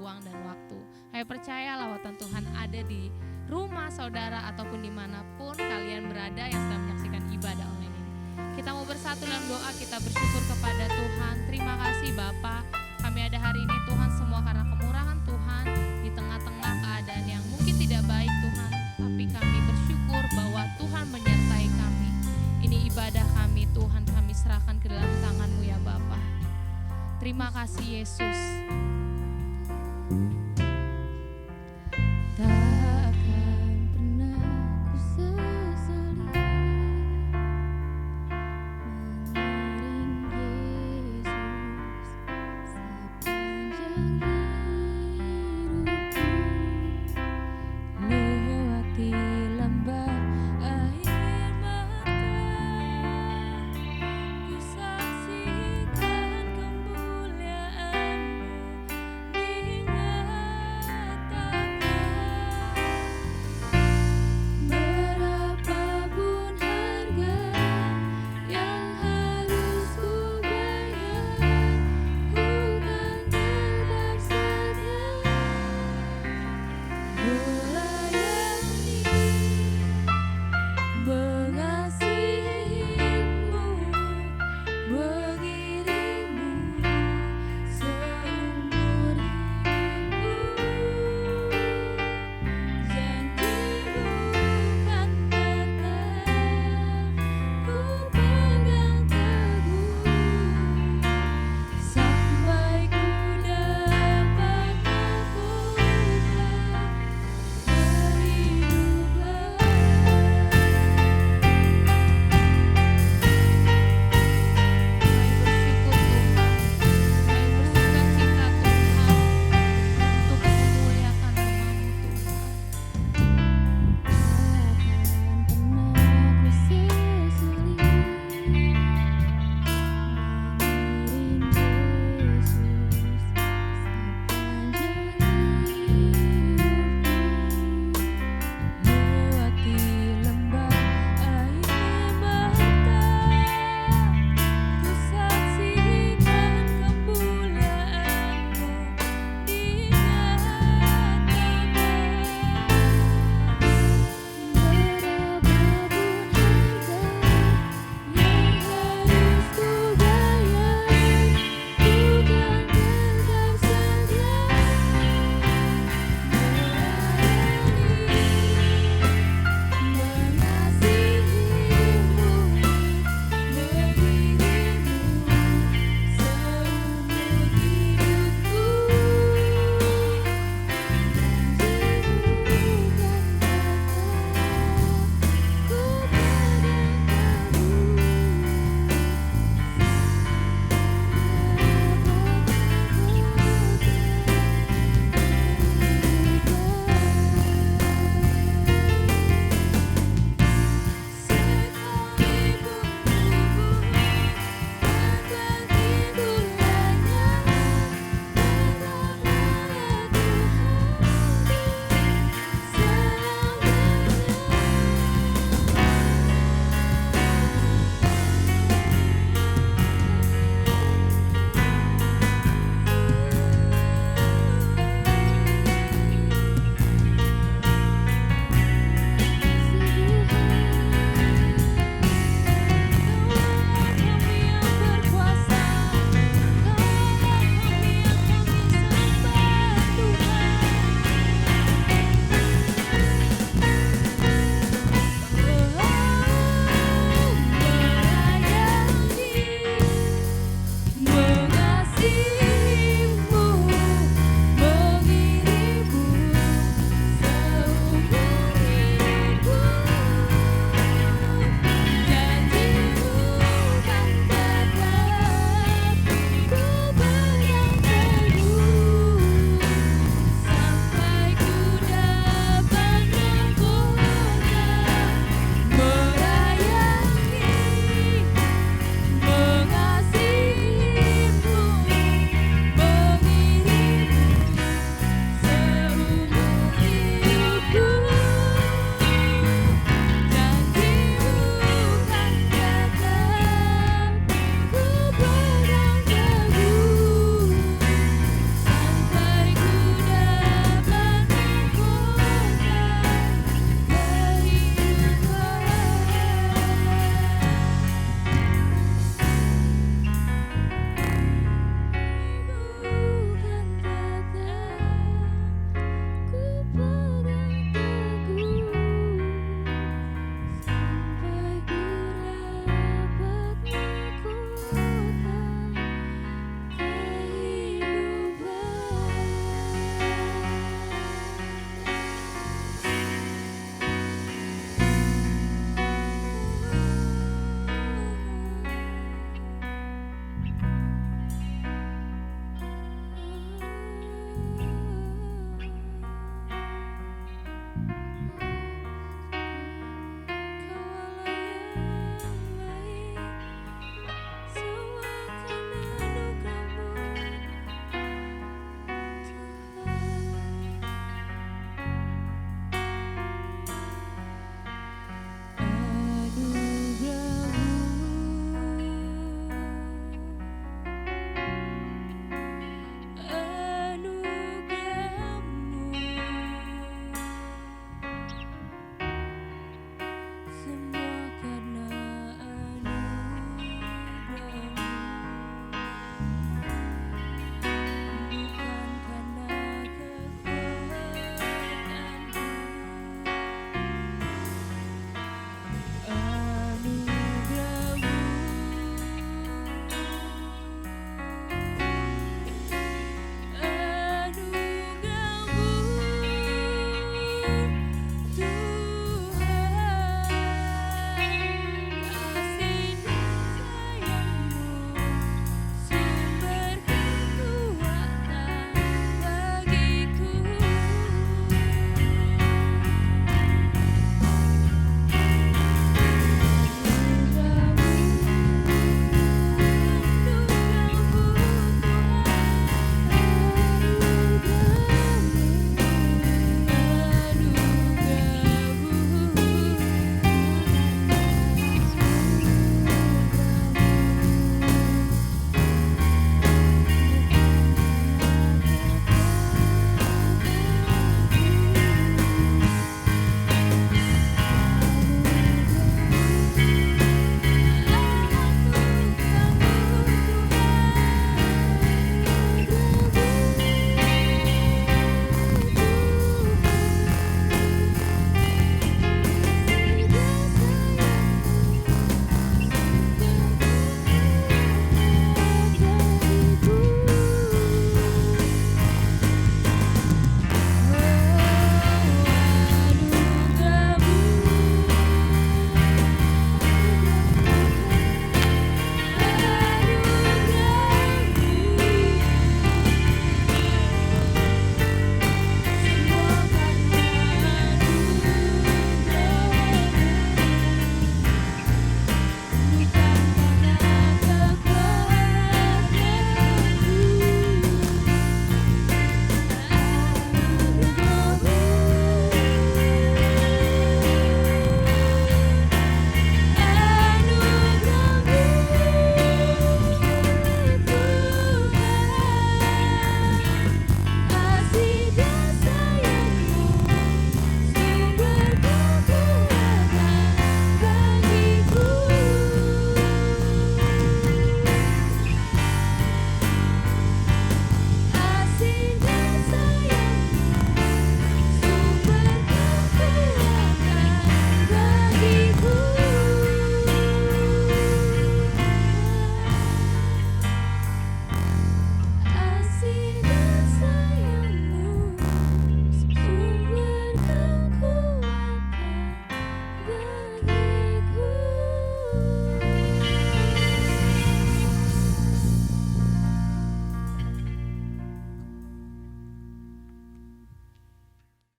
ruang dan waktu. Saya percaya lawatan Tuhan ada di rumah saudara ataupun dimanapun kalian berada yang sedang menyaksikan ibadah online ini. Kita mau bersatu dalam doa, kita bersyukur kepada Tuhan. Terima kasih Bapa, kami ada hari ini Tuhan semua karena kemurahan Tuhan di tengah-tengah keadaan yang mungkin tidak baik Tuhan, tapi kami bersyukur bahwa Tuhan menyertai kami. Ini ibadah kami Tuhan, kami serahkan ke dalam tangan-Mu ya Bapa. Terima kasih Yesus.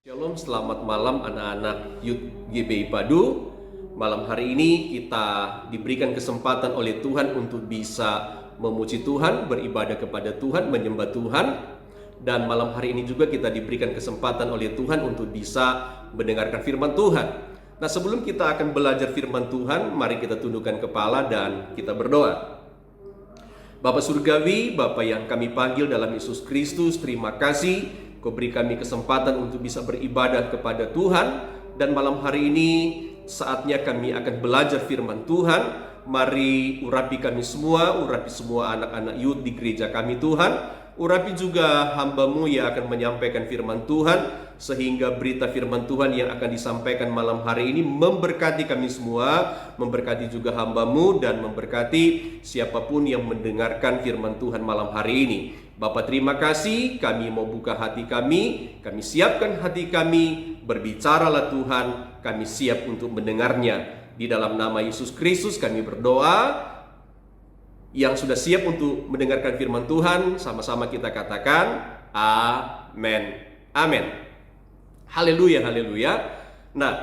Shalom, selamat malam anak-anak Youth GBI Padu. Malam hari ini kita diberikan kesempatan oleh Tuhan untuk bisa memuji Tuhan, beribadah kepada Tuhan, menyembah Tuhan. Dan malam hari ini juga kita diberikan kesempatan oleh Tuhan untuk bisa mendengarkan firman Tuhan. Nah, sebelum kita akan belajar firman Tuhan, mari kita tundukkan kepala dan kita berdoa. Bapa Surgawi, Bapa yang kami panggil dalam Yesus Kristus, terima kasih Kau beri kami kesempatan untuk bisa beribadah kepada Tuhan. Dan malam hari ini saatnya kami akan belajar firman Tuhan. Mari urapi kami semua, urapi semua anak-anak youth di gereja kami Tuhan. Urapi juga hamba-Mu yang akan menyampaikan firman Tuhan, sehingga berita firman Tuhan yang akan disampaikan malam hari ini memberkati kami semua, memberkati juga hamba-Mu, dan memberkati siapapun yang mendengarkan firman Tuhan malam hari ini. Bapa, terima kasih, kami mau buka hati kami siapkan hati kami, berbicaralah Tuhan, kami siap untuk mendengarnya. Di dalam nama Yesus Kristus kami berdoa. Yang sudah siap untuk mendengarkan firman Tuhan, sama-sama kita katakan amin. Amin. Haleluya, haleluya. Nah,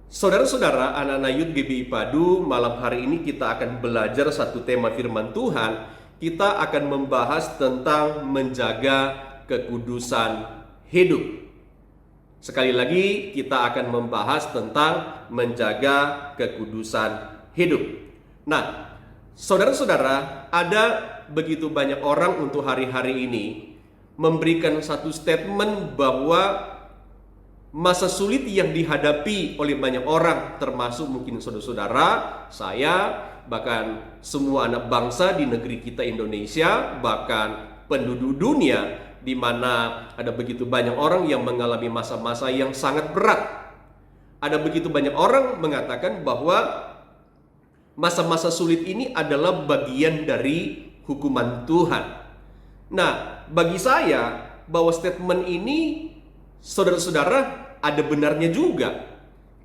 saudara-saudara, anak-anak Youth GBI Padu, malam hari ini kita akan belajar satu tema firman Tuhan. Kita akan membahas tentang menjaga kekudusan hidup. Sekali lagi, kita akan membahas tentang menjaga kekudusan hidup. Nah, saudara-saudara, ada begitu banyak orang untuk hari-hari ini memberikan satu statement bahwa masa sulit yang dihadapi oleh banyak orang, termasuk mungkin saudara-saudara, saya, bahkan semua anak bangsa di negeri kita Indonesia, bahkan penduduk dunia, di mana ada begitu banyak orang yang mengalami masa-masa yang sangat berat. Ada begitu banyak orang mengatakan bahwa masa-masa sulit ini adalah bagian dari hukuman Tuhan. Nah, bagi saya bahwa statement ini, saudara-saudara, ada benarnya juga.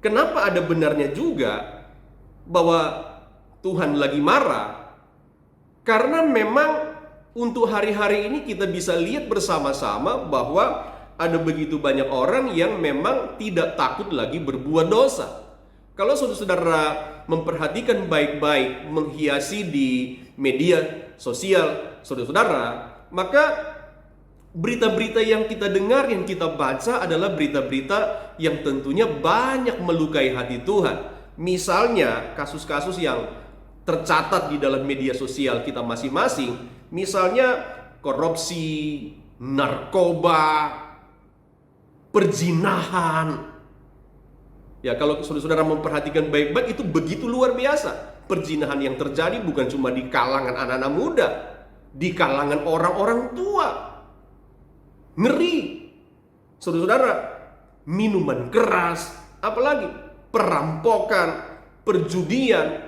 Kenapa ada benarnya juga bahwa Tuhan lagi marah? Karena memang untuk hari-hari ini kita bisa lihat bersama-sama bahwa ada begitu banyak orang yang memang tidak takut lagi berbuat dosa. Kalau saudara-saudara memperhatikan baik-baik, menghiasi di media sosial saudara-saudara, maka berita-berita yang kita dengar, yang kita baca adalah berita-berita yang tentunya banyak melukai hati Tuhan. Misalnya kasus-kasus yang tercatat di dalam media sosial kita masing-masing, misalnya korupsi, narkoba, perzinahan. Ya, kalau saudara-saudara memperhatikan baik-baik, itu begitu luar biasa. Perzinahan yang terjadi bukan cuma di kalangan anak-anak muda, di kalangan orang-orang tua. Ngeri. Saudara-saudara, minuman keras, apalagi perampokan, perjudian.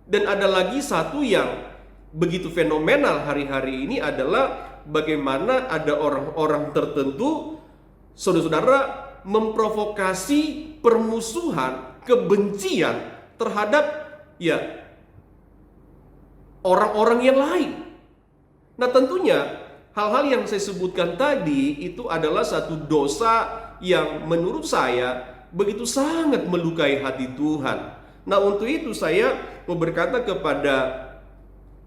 Dan ada lagi satu yang begitu fenomenal hari-hari ini adalah bagaimana ada orang-orang tertentu, saudara-saudara, memprovokasi permusuhan, kebencian terhadap orang-orang yang lain. Nah, tentunya hal-hal yang saya sebutkan tadi itu adalah satu dosa yang menurut saya begitu sangat melukai hati Tuhan. Nah, untuk itu saya mau berkata kepada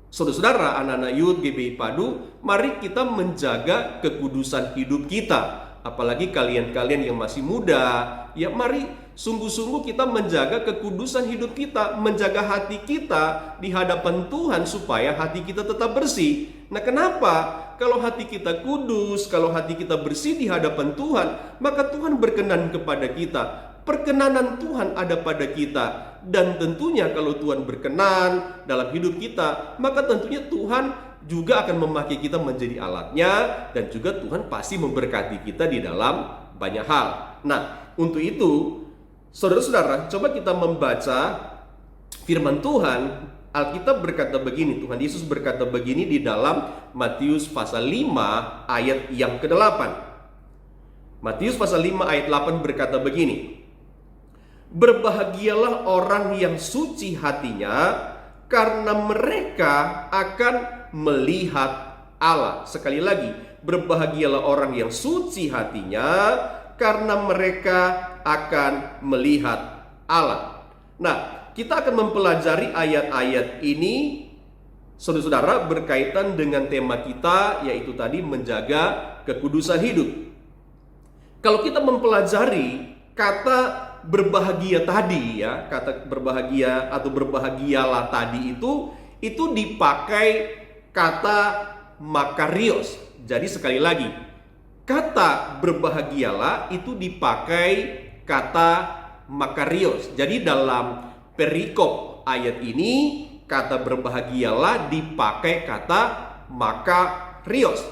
saudara-saudara anak-anak Youth GBI Padu, mari kita menjaga kekudusan hidup kita. Apalagi kalian-kalian yang masih muda, ya mari sungguh-sungguh kita menjaga kekudusan hidup kita, menjaga hati kita di hadapan Tuhan supaya hati kita tetap bersih. Nah, kenapa? Kalau hati kita kudus, kalau hati kita bersih di hadapan Tuhan, maka Tuhan berkenan kepada kita. Perkenanan Tuhan ada pada kita. Dan tentunya kalau Tuhan berkenan dalam hidup kita, maka tentunya Tuhan juga akan memakai kita menjadi alatnya. Dan juga Tuhan pasti memberkati kita di dalam banyak hal. Nah, untuk itu saudara-saudara, coba kita membaca firman Tuhan. Alkitab berkata begini, Tuhan Yesus berkata begini di dalam Matius pasal 5 ayat yang ke-8. Matius pasal 5 ayat 8 berkata begini: berbahagialah orang yang suci hatinya, karena mereka akan melihat Allah. Sekali lagi, berbahagialah orang yang suci hatinya, karena mereka akan melihat Allah. Nah, kita akan mempelajari ayat-ayat ini, saudara-saudara, berkaitan dengan tema kita, yaitu tadi menjaga kekudusan hidup. Kalau kita mempelajari kata berbahagia tadi, ya, kata berbahagia atau berbahagialah tadi itu dipakai kata makarios. Jadi sekali lagi, kata berbahagialah itu dipakai kata makarios. Jadi dalam perikop ayat ini, kata berbahagialah dipakai kata makarios.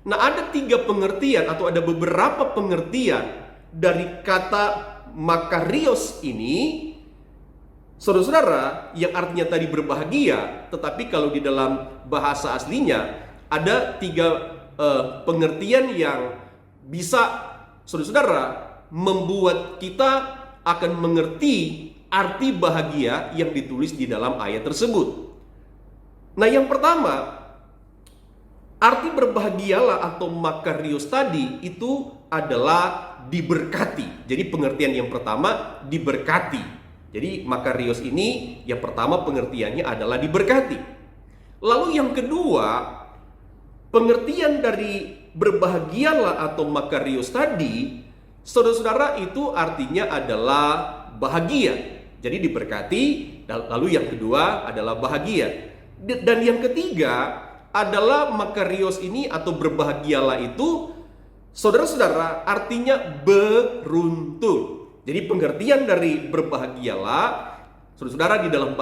Nah, ada 3 pengertian atau ada beberapa pengertian dari kata makarios ini, saudara-saudara, yang artinya tadi berbahagia, tetapi kalau di dalam bahasa aslinya ada 3 pengertian yang bisa, saudara-saudara, membuat kita akan mengerti arti bahagia yang ditulis di dalam ayat tersebut. Nah, yang pertama, arti berbahagialah atau makarios tadi itu adalah diberkati. Jadi pengertian yang pertama diberkati. Jadi makarios ini yang pertama pengertiannya adalah diberkati. Lalu yang kedua, pengertian dari berbahagialah atau makarios tadi, saudara-saudara, itu artinya adalah bahagia. Jadi diberkati, lalu yang kedua adalah bahagia. Dan yang ketiga adalah makarios ini atau berbahagialah itu, saudara-saudara, artinya beruntung. Jadi pengertian dari berbahagialah, saudara-saudara, di dalam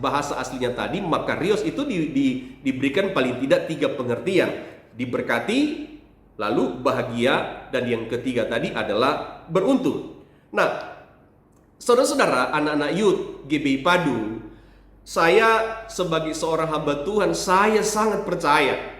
bahasa aslinya tadi makarios itu diberikan paling tidak 3 pengertian. Diberkati, lalu bahagia, dan yang ketiga tadi adalah beruntung. Nah, saudara-saudara, anak-anak youth GBI Padu, saya sebagai seorang hamba Tuhan, saya sangat percaya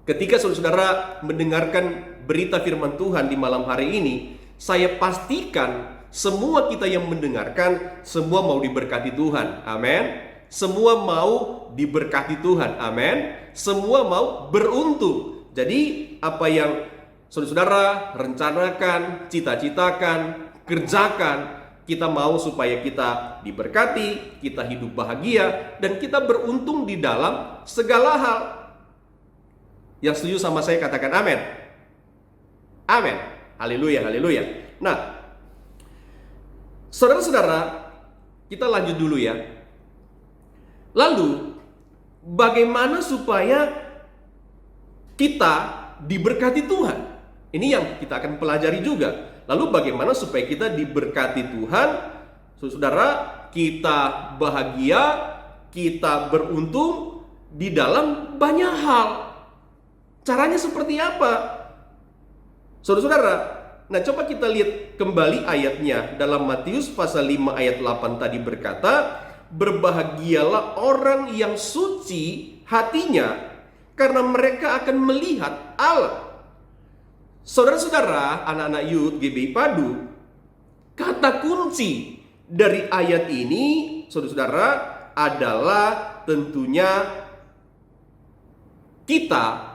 ketika saudara-saudara mendengarkan berita firman Tuhan di malam hari ini, saya pastikan semua kita yang mendengarkan, semua mau diberkati Tuhan. Amin. Semua mau diberkati Tuhan. Amin. Semua mau beruntung. Jadi apa yang saudara-saudara rencanakan, cita-citakan, kerjakan, kita mau supaya kita diberkati, kita hidup bahagia, dan kita beruntung di dalam segala hal. Yang setuju sama saya katakan amin. Amin. Haleluya, haleluya. Nah, saudara-saudara, kita lanjut dulu ya. Lalu, bagaimana supaya kita diberkati Tuhan? Ini yang kita akan pelajari juga. Lalu bagaimana supaya kita diberkati Tuhan? Saudara, kita bahagia, kita beruntung di dalam banyak hal. Caranya seperti apa? Saudara-saudara, nah coba kita lihat kembali ayatnya. Dalam Matius pasal 5 ayat 8 tadi berkata, berbahagialah orang yang suci hatinya, karena mereka akan melihat Allah. Saudara-saudara, anak-anak youth GBI Padu, kata kunci dari ayat ini, saudara-saudara, adalah tentunya kita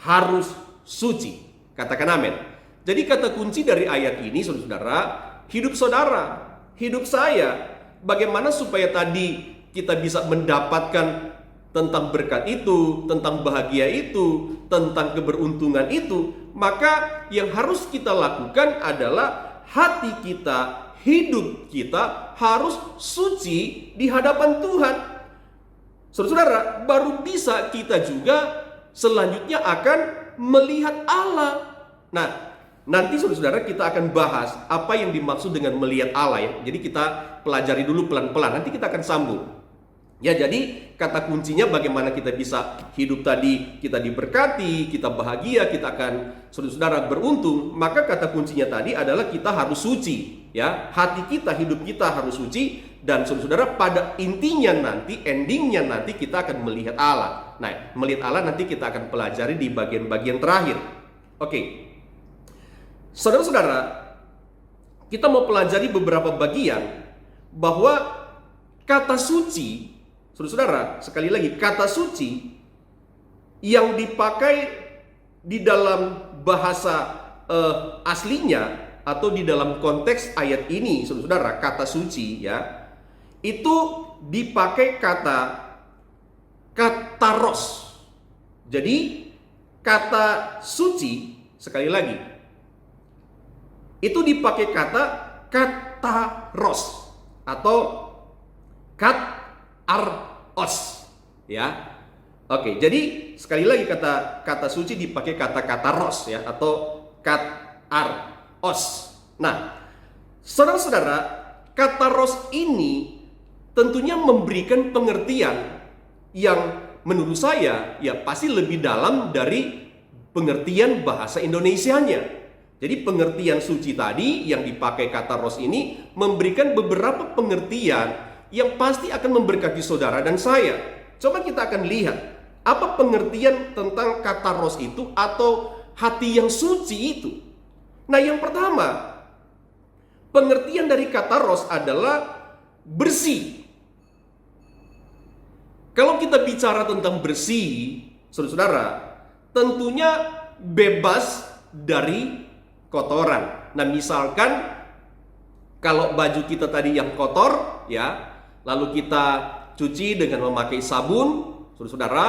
harus suci. Katakan amin. Jadi kata kunci dari ayat ini, saudara-saudara, hidup saudara, hidup saya, bagaimana supaya tadi kita bisa mendapatkan tentang berkat itu, tentang bahagia itu, tentang keberuntungan itu, maka yang harus kita lakukan adalah hati kita, hidup kita harus suci di hadapan Tuhan. Saudara-saudara, baru bisa kita juga selanjutnya akan melihat Allah. Nah, nanti saudara-saudara kita akan bahas apa yang dimaksud dengan melihat Allah ya. Jadi kita pelajari dulu pelan-pelan, nanti kita akan sambung. Ya, jadi kata kuncinya bagaimana kita bisa hidup tadi, kita diberkati, kita bahagia, kita akan saudara-saudara beruntung. Maka kata kuncinya tadi adalah kita harus suci, ya. Hati kita, hidup kita harus suci, dan saudara-saudara pada intinya nanti, endingnya nanti kita akan melihat Allah. Nah, melihat Allah nanti kita akan pelajari di bagian-bagian terakhir. Oke. Saudara-saudara, kita mau pelajari beberapa bagian bahwa kata suci, saudara-saudara, sekali lagi, kata suci yang dipakai di dalam bahasa aslinya atau di dalam konteks ayat ini, saudara, kata suci ya, itu dipakai kata kataros. Jadi kata suci, sekali lagi, itu dipakai kata kataros atau kataros ya. Oke, jadi sekali lagi kata suci dipakai kata kataros ya, atau kataros. Nah, saudara-saudara, kataros ini tentunya memberikan pengertian yang menurut saya ya pasti lebih dalam dari pengertian bahasa Indonesianya. Jadi pengertian suci tadi yang dipakai kataros ini memberikan beberapa pengertian yang pasti akan memberkati saudara dan saya. Coba kita akan lihat apa pengertian tentang kataros itu atau hati yang suci itu. Nah, yang pertama, pengertian dari kataros adalah bersih. Kalau kita bicara tentang bersih, saudara-saudara, tentunya bebas dari kotoran. Nah, misalkan kalau baju kita tadi yang kotor ya, lalu kita cuci dengan memakai sabun, saudara-saudara,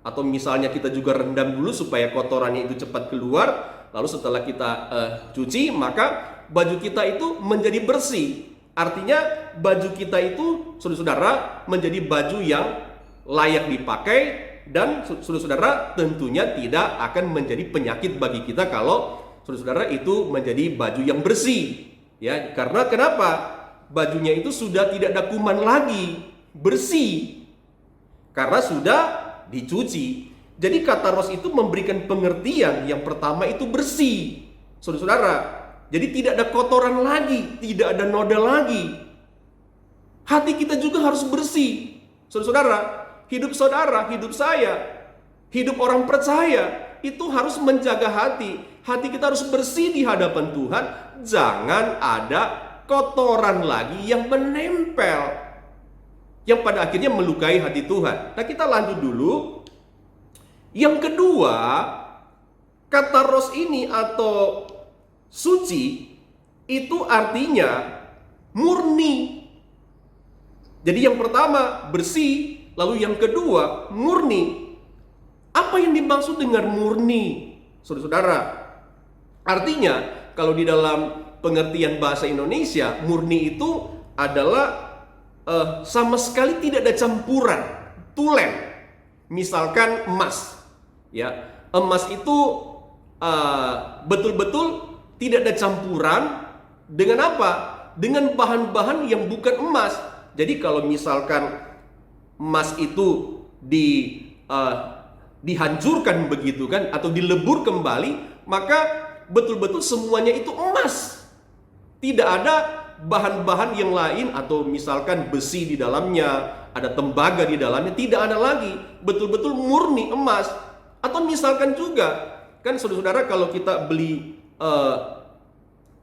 atau misalnya kita juga rendam dulu supaya kotorannya itu cepat keluar, lalu setelah kita cuci, maka baju kita itu menjadi bersih. Artinya baju kita itu, saudara-saudara, menjadi baju yang layak dipakai, dan saudara-saudara tentunya tidak akan menjadi penyakit bagi kita kalau saudara-saudara itu menjadi baju yang bersih. Ya, karena kenapa? Bajunya itu sudah tidak ada kuman lagi, bersih. Karena sudah dicuci. Jadi kataros itu memberikan pengertian yang pertama itu bersih, saudara-saudara. Jadi tidak ada kotoran lagi, tidak ada noda lagi. Hati kita juga harus bersih, saudara-saudara. Hidup saudara, hidup saya, hidup orang percaya itu harus menjaga hati. Hati kita harus bersih di hadapan Tuhan. Jangan ada kotoran lagi yang menempel, yang pada akhirnya melukai hati Tuhan. Nah, kita lanjut dulu. Yang kedua, kataros ini atau suci itu artinya murni. Jadi yang pertama bersih, lalu yang kedua murni. Apa yang dimaksud dengan murni, saudara-saudara? Artinya kalau di dalam pengertian bahasa Indonesia, murni itu adalah sama sekali tidak ada campuran, tulen. Misalkan emas, ya, emas itu betul-betul tidak ada campuran dengan apa? Dengan bahan-bahan yang bukan emas. Jadi kalau misalkan emas itu dihancurkan begitu kan, atau dilebur kembali, maka betul-betul semuanya itu emas. Tidak ada bahan-bahan yang lain, atau misalkan besi di dalamnya, ada tembaga di dalamnya, tidak ada lagi, betul-betul murni emas. Atau misalkan juga kan saudara-saudara, kalau kita beli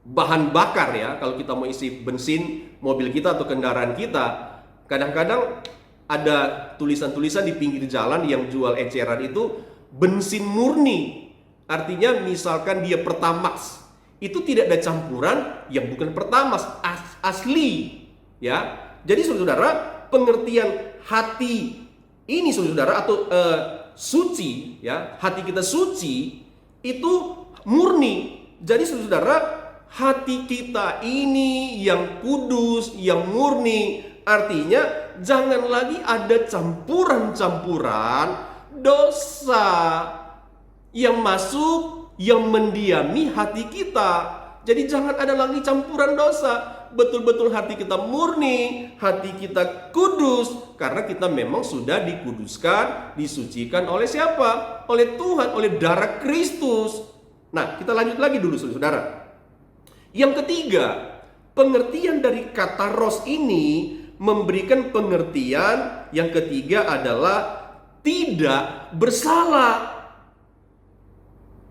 bahan bakar ya, kalau kita mau isi bensin mobil kita atau kendaraan kita, kadang-kadang ada tulisan-tulisan di pinggir jalan yang jual eceran itu bensin murni. Artinya misalkan dia Pertamax, itu tidak ada campuran yang bukan Pertamax, asli ya. Jadi saudara, pengertian hati ini saudara atau suci ya, hati kita suci itu murni. Jadi saudara, hati kita ini yang kudus, yang murni, artinya jangan lagi ada campuran-campuran dosa yang masuk, yang mendiami hati kita. Jadi jangan ada lagi campuran dosa. Betul-betul hati kita murni, hati kita kudus, karena kita memang sudah dikuduskan, disucikan oleh siapa? Oleh Tuhan, oleh darah Kristus. Nah, kita lanjut lagi dulu saudara. Yang ketiga, pengertian dari kata ros ini memberikan pengertian yang ketiga adalah tidak bersalah.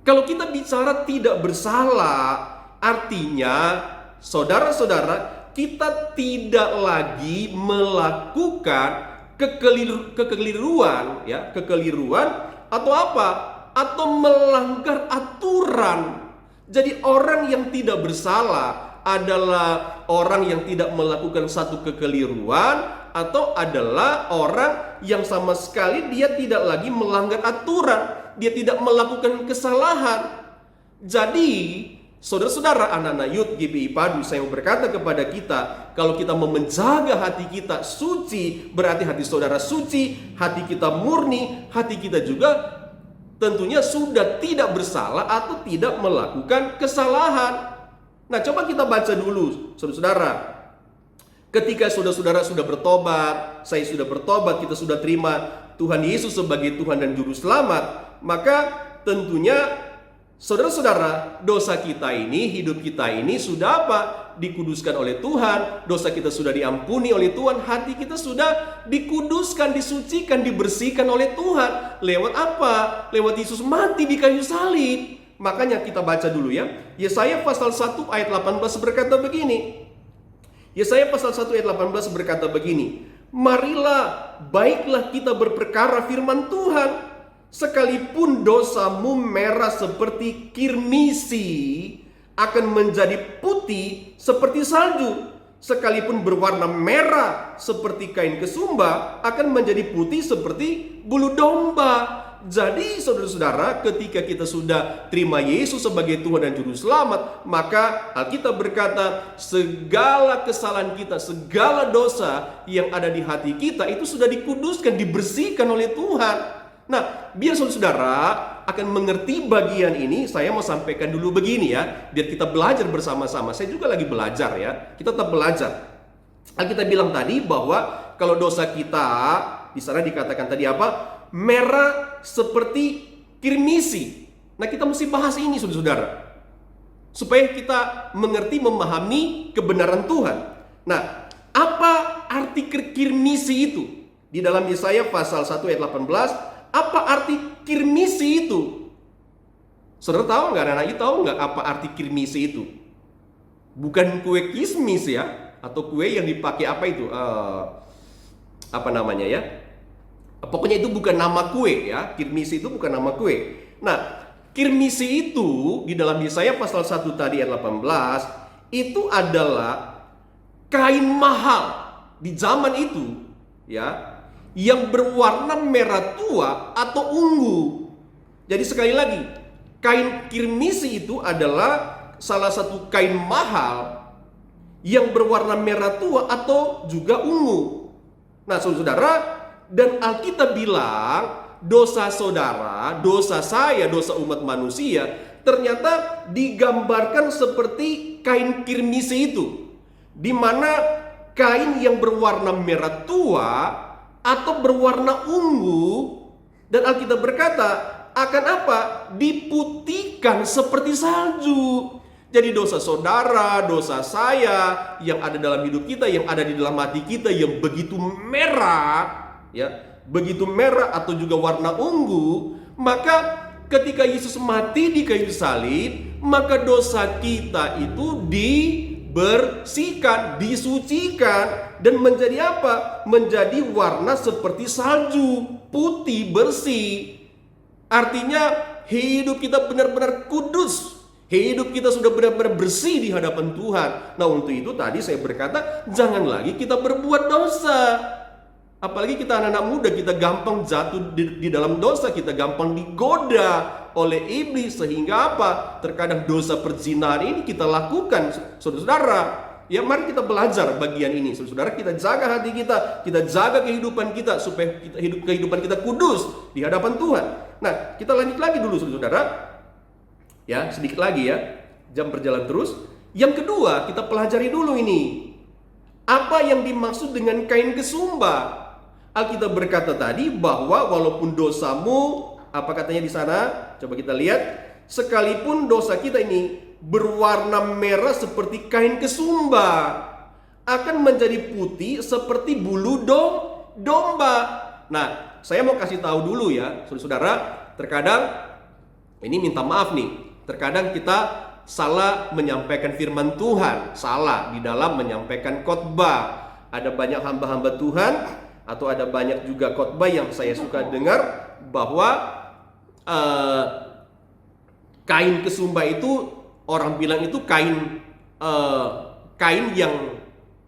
Kalau kita bicara tidak bersalah, artinya saudara-saudara, kita tidak lagi melakukan kekeliruan ya, kekeliruan atau apa? Atau melanggar aturan. Jadi orang yang tidak bersalah adalah orang yang tidak melakukan satu kekeliruan, atau adalah orang yang sama sekali dia tidak lagi melanggar aturan, dia tidak melakukan kesalahan. Jadi saudara-saudara, anak-anak Youth GBI Padu, saya mau berkata kepada kita, kalau kita mau menjaga hati kita suci, berarti hati saudara suci, hati kita murni, hati kita juga tentunya sudah tidak bersalah atau tidak melakukan kesalahan. Nah, coba kita baca dulu, saudara-saudara. Ketika saudara-saudara sudah bertobat, saya sudah bertobat, kita sudah terima Tuhan Yesus sebagai Tuhan dan Juru Selamat, maka tentunya saudara-saudara, dosa kita ini, hidup kita ini sudah apa? Dikuduskan oleh Tuhan, dosa kita sudah diampuni oleh Tuhan, hati kita sudah dikuduskan, disucikan, dibersihkan oleh Tuhan. Lewat apa? Lewat Yesus mati di kayu salib. Makanya kita baca dulu ya. Yesaya pasal 1 ayat 18 berkata begini. Yesaya pasal 1 ayat 18 berkata begini. Marilah, baiklah kita berperkara firman Tuhan. Sekalipun dosamu merah seperti kirmisi, akan menjadi putih seperti salju. Sekalipun berwarna merah seperti kain kesumba, akan menjadi putih seperti bulu domba. Jadi saudara-saudara, ketika kita sudah terima Yesus sebagai Tuhan dan Juru Selamat, maka Alkitab berkata segala kesalahan kita, segala dosa yang ada di hati kita itu sudah dikuduskan, dibersihkan oleh Tuhan. Nah, biar saudara akan mengerti bagian ini, saya mau sampaikan dulu begini ya, biar kita belajar bersama-sama. Saya juga lagi belajar ya, kita tetap belajar. Kita bilang tadi bahwa kalau dosa kita, di sana dikatakan tadi apa? Merah seperti kirmisi. Nah, kita mesti bahas ini saudara-saudara, supaya kita mengerti, memahami kebenaran Tuhan. Nah, apa arti kirmisi itu? Di dalam Yesaya pasal 1 ayat 18, apa arti kirmisi itu? Saudara tahu nggak? Anak-anak tahu nggak apa arti kirmisi itu? Bukan kue kismis ya, atau kue yang dipakai apa itu? Apa namanya ya? Pokoknya itu bukan nama kue ya. Kirmisi itu bukan nama kue. Nah, kirmisi itu di dalam Yesaya pasal 1 tadi ayat 18 itu adalah kain mahal di zaman itu ya, yang berwarna merah tua atau ungu. Jadi sekali lagi, kain kirmisi itu adalah salah satu kain mahal yang berwarna merah tua atau juga ungu. Nah, saudara, dan Alkitab bilang dosa saudara, dosa saya, dosa umat manusia ternyata digambarkan seperti kain kirmisi itu, di mana kain yang berwarna merah tua atau berwarna ungu, dan Alkitab berkata akan apa? Diputihkan seperti salju. Jadi dosa saudara, dosa saya yang ada dalam hidup kita, yang ada di dalam hati kita, yang begitu merah ya, begitu merah atau juga warna ungu, maka ketika Yesus mati di kayu salib, maka dosa kita itu dibersihkan, disucikan, dan menjadi apa? Menjadi warna seperti salju, putih, bersih. Artinya hidup kita benar-benar kudus, hidup kita sudah benar-benar bersih di hadapan Tuhan. Nah, untuk itu tadi saya berkata, jangan lagi kita berbuat dosa. Apalagi kita anak-anak muda, kita gampang jatuh di dalam dosa, kita gampang digoda oleh iblis, sehingga apa? Terkadang dosa perzinahan ini kita lakukan, saudara-saudara. Ya, mari kita belajar bagian ini, saudara. Kita jaga hati kita jaga kehidupan kita supaya kehidupan kita kudus di hadapan Tuhan. Nah, kita lanjut lagi dulu, saudara. Ya, sedikit lagi ya. Jam berjalan terus. Yang kedua, kita pelajari dulu ini. Apa yang dimaksud dengan kain kesumba? Alkitab berkata tadi bahwa walaupun dosamu, apa katanya di sana? Coba kita lihat. Sekalipun dosa kita ini berwarna merah seperti kain kesumba, akan menjadi putih seperti bulu domba. Nah, saya mau kasih tahu dulu ya, saudara. Terkadang, ini minta maaf nih, terkadang kita salah menyampaikan firman Tuhan, salah di dalam menyampaikan khotbah. Ada banyak hamba-hamba Tuhan, atau ada banyak juga khotbah yang saya suka dengar bahwa kain kesumba itu Orang bilang itu kain yang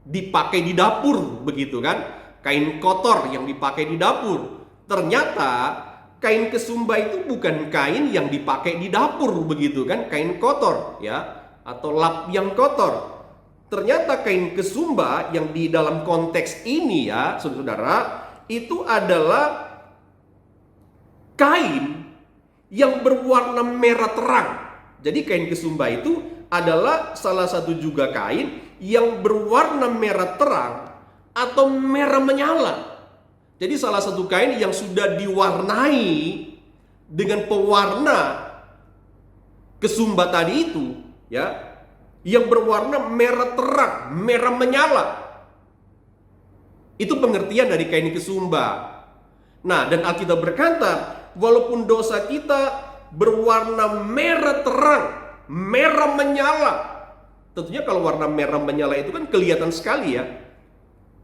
dipakai di dapur, begitu kan? Kain kotor yang dipakai di dapur. Ternyata kain kesumba itu bukan kain yang dipakai di dapur, begitu kan? Kain kotor ya, atau lap yang kotor. Ternyata kain kesumba yang di dalam konteks ini ya, saudara-saudara, itu adalah kain yang berwarna merah terang. Jadi kain kesumba itu adalah salah satu juga kain yang berwarna merah terang atau merah menyala. Jadi salah satu kain yang sudah diwarnai dengan pewarna kesumba tadi itu ya, yang berwarna merah terang, merah menyala. Itu pengertian dari kain kesumba. Nah, dan Alkitab berkata, walaupun dosa kita berwarna merah terang, merah menyala. Tentunya kalau warna merah menyala itu kan kelihatan sekali ya.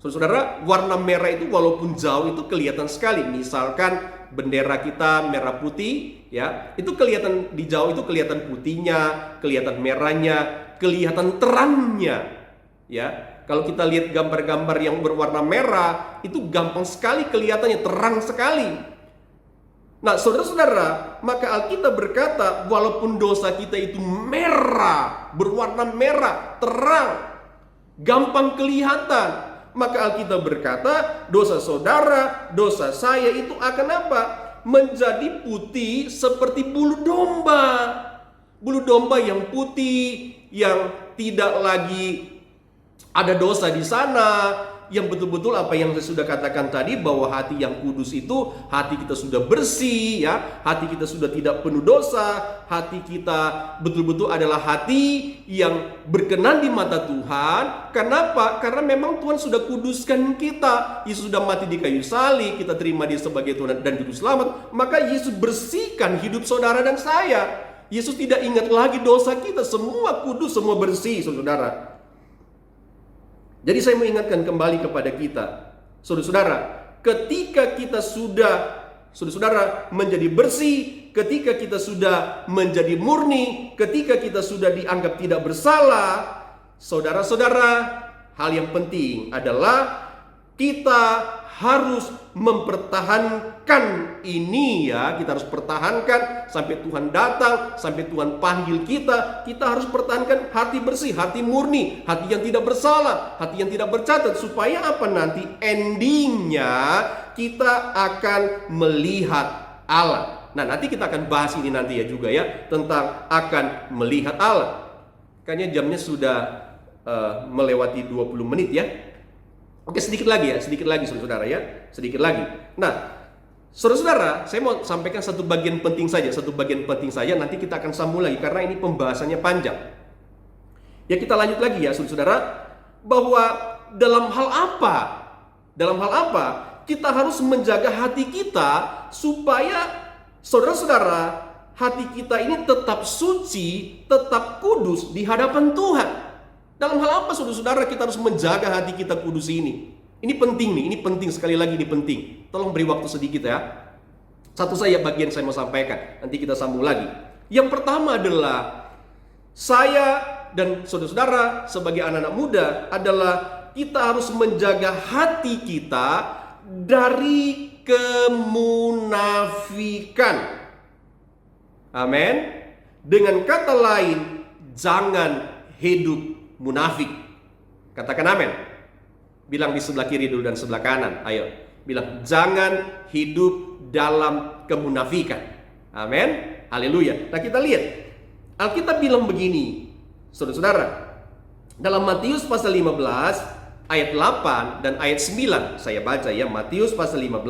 Saudara, warna merah itu walaupun jauh itu kelihatan sekali. Misalkan bendera kita merah putih ya, itu kelihatan di jauh, itu kelihatan putihnya, kelihatan merahnya, kelihatan terangnya ya. Kalau kita lihat gambar-gambar yang berwarna merah, itu gampang sekali kelihatannya, terang sekali. Nah, saudara-saudara, maka Alkitab berkata, walaupun dosa kita itu merah, berwarna merah, terang, gampang kelihatan, maka Alkitab berkata, dosa saudara, dosa saya itu akan apa? Menjadi putih seperti bulu domba. Bulu domba yang putih, yang tidak lagi ada dosa di sana, yang betul-betul apa yang saya sudah katakan tadi, bahwa hati yang kudus itu hati kita sudah bersih ya, hati kita sudah tidak penuh dosa, hati kita betul-betul adalah hati yang berkenan di mata Tuhan. Kenapa? Karena memang Tuhan sudah kuduskan kita. Yesus sudah mati di kayu salib, kita terima Dia sebagai Tuhan dan Juru Selamat. Maka Yesus bersihkan hidup saudara dan saya. Yesus tidak ingat lagi dosa kita, semua kudus, semua bersih, saudara. Jadi saya mengingatkan kembali kepada kita, saudara-saudara, ketika kita sudah, saudara-saudara, menjadi bersih, ketika kita sudah menjadi murni, ketika kita sudah dianggap tidak bersalah, saudara-saudara, hal yang penting adalah kita harus mempertahankan ini ya. Kita harus pertahankan sampai Tuhan datang, sampai Tuhan panggil kita. Kita harus pertahankan hati bersih, hati murni, hati yang tidak bersalah, hati yang tidak bercatat. Supaya apa nanti endingnya kita akan melihat Allah. Nah, nanti kita akan bahas ini nanti ya juga ya, tentang akan melihat Allah. Kayaknya jamnya sudah melewati 20 menit ya. Oke, sedikit lagi saudara-saudara ya, sedikit lagi. Nah, saudara-saudara, saya mau sampaikan satu bagian penting saja, nanti kita akan sambung lagi karena ini pembahasannya panjang. Ya, kita lanjut lagi ya saudara-saudara, bahwa dalam hal apa kita harus menjaga hati kita supaya saudara-saudara, hati kita ini tetap suci, tetap kudus di hadapan Tuhan. Dalam hal apa saudara-saudara kita harus menjaga hati kita kudus ini? Ini penting nih, ini penting, sekali lagi ini penting. Tolong beri waktu sedikit ya. Satu saja bagian saya mau sampaikan, nanti kita sambung lagi. Yang pertama adalah saya dan saudara-saudara sebagai anak-anak muda adalah kita harus menjaga hati kita dari kemunafikan. Amin. Dengan kata lain, jangan hidup munafik. Katakan amin. Bilang di sebelah kiri dulu dan sebelah kanan. Ayo, bilang jangan hidup dalam kemunafikan. Amin. Haleluya. Nah, kita lihat Alkitab bilang begini, saudara-saudara, dalam Matius pasal 15 ayat 8 dan ayat 9. Saya baca ya, Matius pasal 15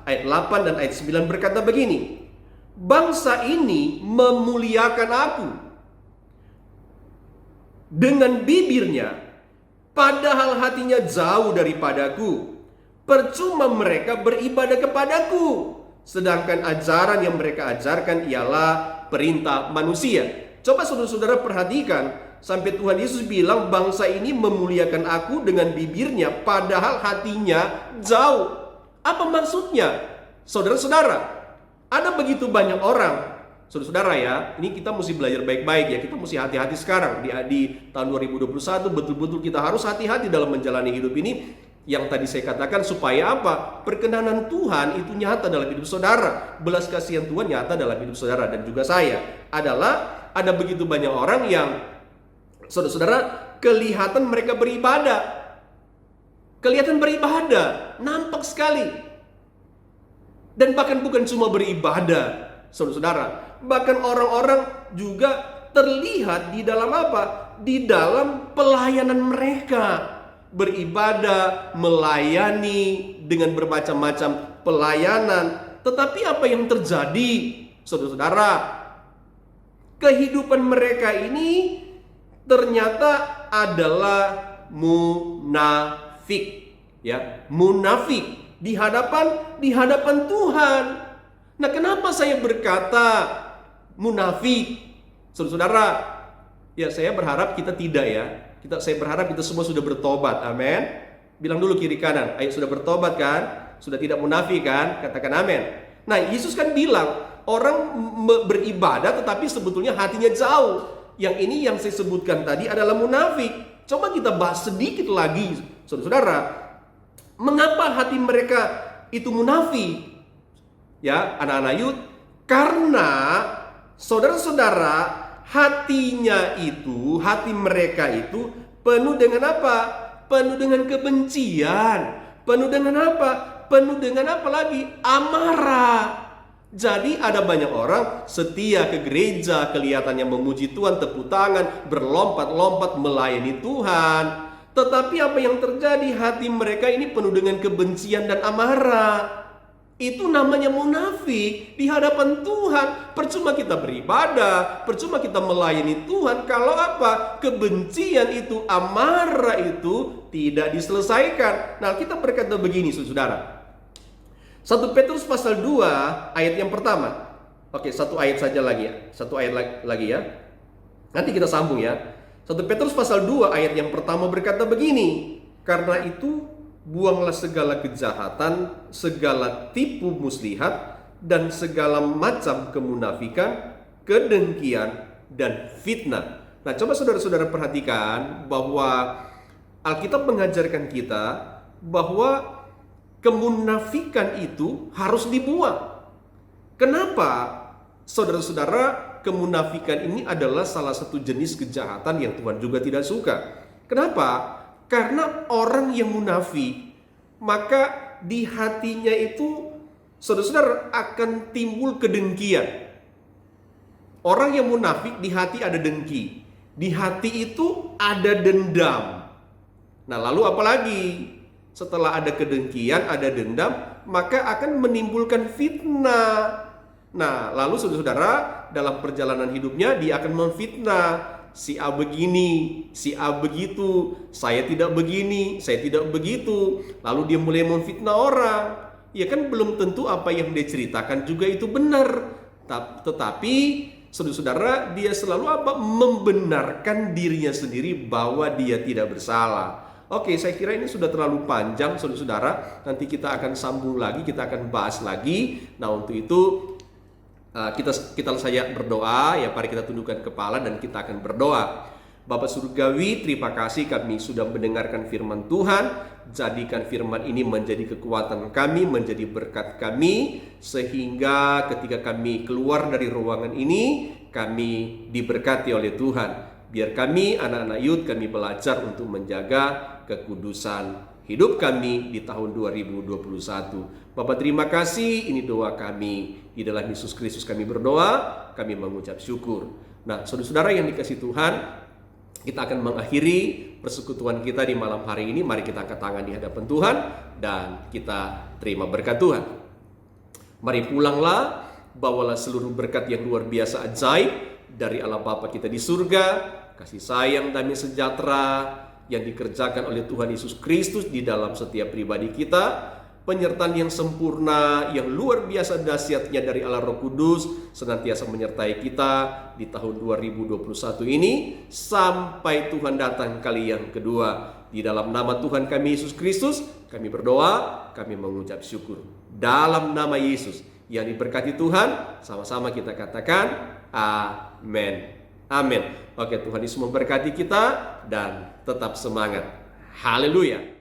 ayat 8 dan ayat 9 berkata begini, bangsa ini memuliakan aku dengan bibirnya, padahal hatinya jauh daripadaku. Percuma mereka beribadah kepadaku, sedangkan ajaran yang mereka ajarkan ialah perintah manusia. Coba saudara-saudara perhatikan, sampai Tuhan Yesus bilang bangsa ini memuliakan aku dengan bibirnya, padahal hatinya jauh. Apa maksudnya? Saudara-saudara, ada begitu banyak orang, Saudara-saudara ya, ini kita mesti belajar baik-baik ya. Kita mesti hati-hati sekarang di tahun 2021, betul-betul kita harus hati-hati dalam menjalani hidup ini. Yang tadi saya katakan supaya apa? Perkenanan Tuhan itu nyata dalam hidup saudara. Belas kasihan Tuhan nyata dalam hidup saudara dan juga saya. Adalah ada begitu banyak orang yang saudara-saudara kelihatan mereka beribadah. Kelihatan beribadah, nampak sekali. Dan bahkan bukan cuma beribadah, saudara-saudara. Bahkan orang-orang juga terlihat di dalam apa? Di dalam pelayanan mereka. Beribadah, melayani dengan bermacam-macam pelayanan. Tetapi apa yang terjadi, saudara-saudara? Kehidupan mereka ini ternyata adalah munafik. Ya, munafik di hadapan Tuhan. Nah, kenapa saya berkata munafik? Saudara-saudara, ya saya berharap kita tidak ya. Saya berharap kita semua sudah bertobat. Amin. Bilang dulu kiri kanan, ayo sudah bertobat kan? Sudah tidak munafik kan? Katakan amin. Nah, Yesus kan bilang, orang beribadah tetapi sebetulnya hatinya jauh. Yang ini yang saya sebutkan tadi adalah munafik. Coba kita bahas sedikit lagi, saudara-saudara. Mengapa hati mereka itu munafik? Ya, anak-anak Yud, karena saudara-saudara, hati mereka itu penuh dengan apa? Penuh dengan kebencian. Penuh dengan apa? Penuh dengan apa lagi? Amarah. Jadi ada banyak orang setia ke gereja, kelihatannya memuji Tuhan, tepuk tangan, berlompat-lompat melayani Tuhan. Tetapi apa yang terjadi? Hati mereka ini penuh dengan kebencian dan amarah. Itu namanya munafik di hadapan Tuhan. Percuma kita beribadah, percuma kita melayani Tuhan kalau apa? Kebencian itu, amarah itu tidak diselesaikan. Nah, kita berkata begini, saudara. 1 Petrus pasal 2 ayat yang pertama. Oke, satu ayat saja lagi ya. Satu ayat lagi ya. Nanti kita sambung ya. 1 Petrus pasal 2 ayat yang pertama berkata begini. Karena itu buanglah segala kejahatan, segala tipu muslihat, dan segala macam kemunafikan, kedengkian, dan fitnah. Nah, coba saudara-saudara perhatikan bahwa Alkitab mengajarkan kita bahwa kemunafikan itu harus dibuang. Kenapa? Saudara-saudara, kemunafikan ini adalah salah satu jenis kejahatan yang Tuhan juga tidak suka. Kenapa? Karena orang yang munafik, maka di hatinya itu, saudara-saudara, akan timbul kedengkian. Orang yang munafik di hati ada dengki. Di hati itu ada dendam. Nah, lalu apalagi? Setelah ada kedengkian, ada dendam, maka akan menimbulkan fitnah. Nah, lalu saudara-saudara, dalam perjalanan hidupnya dia akan memfitnah. Si A begini, si A begitu, saya tidak begini, saya tidak begitu. Lalu dia mulai memfitnah orang. Ya kan belum tentu apa yang dia ceritakan juga itu benar. Tetapi saudara-saudara, dia selalu apa? Membenarkan dirinya sendiri bahwa dia tidak bersalah. Oke, saya kira ini sudah terlalu panjang, saudara-saudara. Nanti kita akan sambung lagi, kita akan bahas lagi. Nah, untuk itu kita saja berdoa ya. Mari kita tundukkan kepala dan kita akan berdoa. Bapa Surgawi, terima kasih kami sudah mendengarkan firman Tuhan. Jadikan firman ini menjadi kekuatan kami, menjadi berkat kami, sehingga ketika kami keluar dari ruangan ini, kami diberkati oleh Tuhan. Biar kami, anak-anak Yud, kami belajar untuk menjaga kekudusan hidup kami di tahun 2021. Bapak terima kasih, ini doa kami. Di dalam Yesus Kristus kami berdoa, kami mengucap syukur. Nah, saudara-saudara yang dikasihi Tuhan, kita akan mengakhiri persekutuan kita di malam hari ini. Mari kita angkat tangan di hadapan Tuhan dan kita terima berkat Tuhan. Mari pulanglah, bawalah seluruh berkat yang luar biasa ajaib dari Allah Bapa kita di surga, kasih sayang, damai sejahtera yang dikerjakan oleh Tuhan Yesus Kristus di dalam setiap pribadi kita, penyertaan yang sempurna, yang luar biasa dahsyatnya dari Allah Roh Kudus senantiasa menyertai kita di tahun 2021 ini sampai Tuhan datang kali yang kedua. Di dalam nama Tuhan kami Yesus Kristus, kami berdoa, kami mengucap syukur. Dalam nama Yesus, yang diberkati Tuhan, sama-sama kita katakan amin. Amin. Oke, Tuhan Yesus memberkati kita dan tetap semangat. Haleluya.